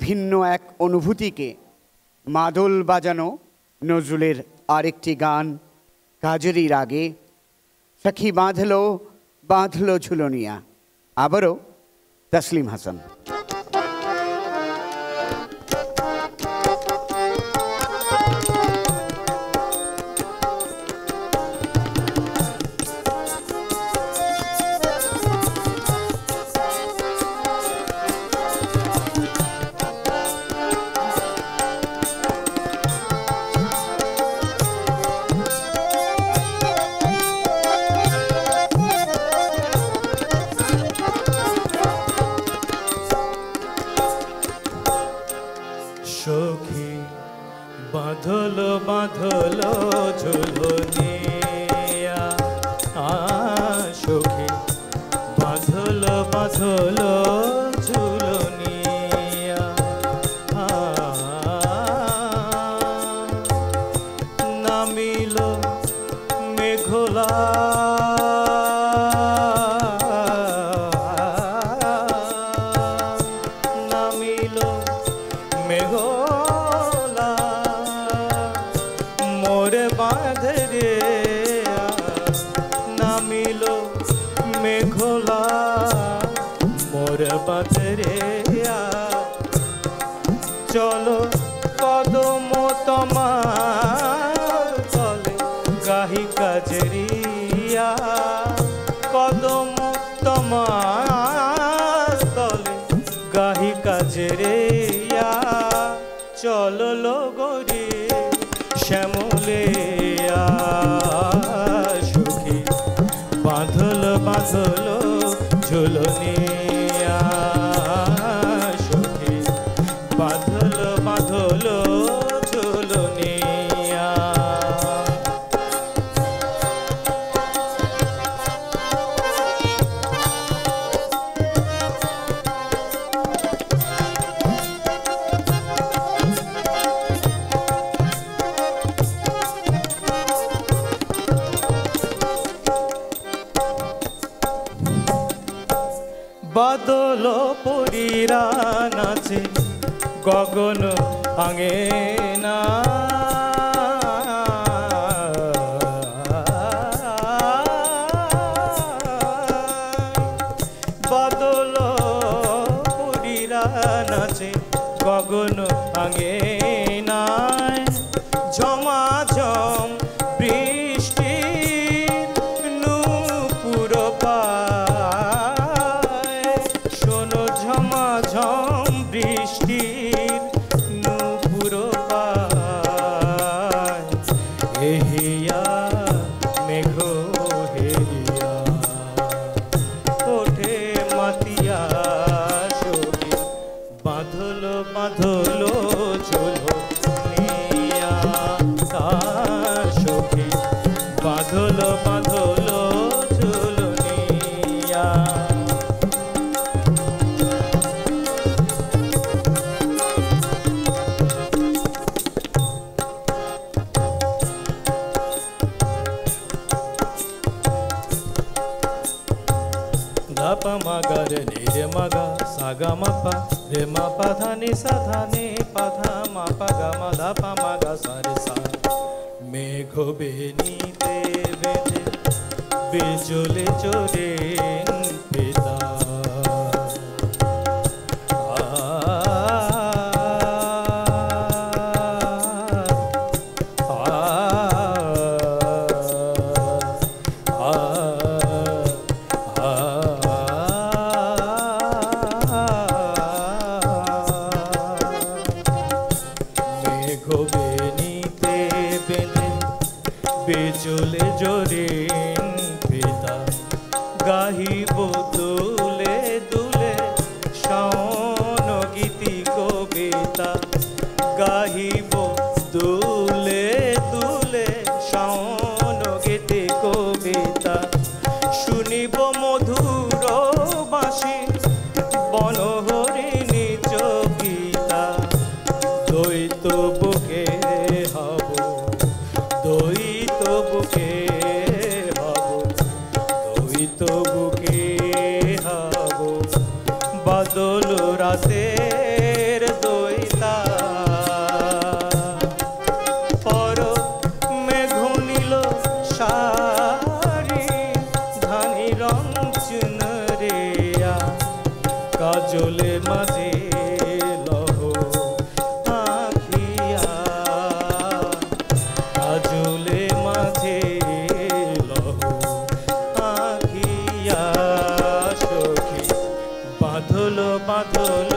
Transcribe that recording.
ভিন্ন এক অনুভূতিকে মাদল বাজানো নজরুলের আরেকটি গান কাজেরই রাগে সখী বাঁধলো বাঁধলো ঝুলনিয়া। আবারও তসলিম হাসান। বাঁধলো বাঁধলো ঝুলনিয়া, সখী বাঁধলো বাঁধলো ঝুলনিয়া। নামিল মেঘলা নামিল মেঘলা মোরে বাঁধে রে, নামিল মেঘলা মোরে বাঁধে রে। চলো কদম তোমার তলে গাহি কাজরিয়া, কদম তোমার তলে গাহি কাজরিয়া। চলো লগরে শ্যামলিয়া, সখী বাঁধলো বাঁধলো ঝুলনিয়া, সখী বাঁধলো বাঁধলো ঝুলনিয়া। বাদল পরীরা নাচে গগন আঙে না, বাদল পরীরা নাচে গগন আঙে না। ঝমাঝম বৃষ্টি নূপুর পায়, শোনো ঝমাঝম বৃষ্টির নূপুর পায়। এহিয়া মেঘ হেরিয়া ওঠে মাতিয়া, সখী বাঁধলো বাঁধলো ঝুলনিয়া, সখী বাঁধলো বাঁধলো ঝুলনিয়া। ধাপ মাগা রে রে মাগা সাগা মাপা রে মাপা ধানি সা ধানি পাধা মাপা গা মা ধাপা মাগা সারে সা। মেঘ বেনিতে বেজে বিজুলি চোরে পিতা, মেঘ বেনিতে বেঁধে বিজুলি জোরে পিতা। গাহিব দুলে দুলে শাওন গীতি কবিতা, গাহিব দুলে দুলে শাওন গীতি কবিতা। শুনিব মধুর বাঁশি বনহরিণী চকিতা। দ্বৈত বুকে হব দ্বৈত বুকে হব দ্বৈত বুকে হব। বাদল রাতের কাজলে মাঝে লহ আখিয়া কাজলে মাঝে লহ আখিয়া সখী বাঁধলো বাঁধলো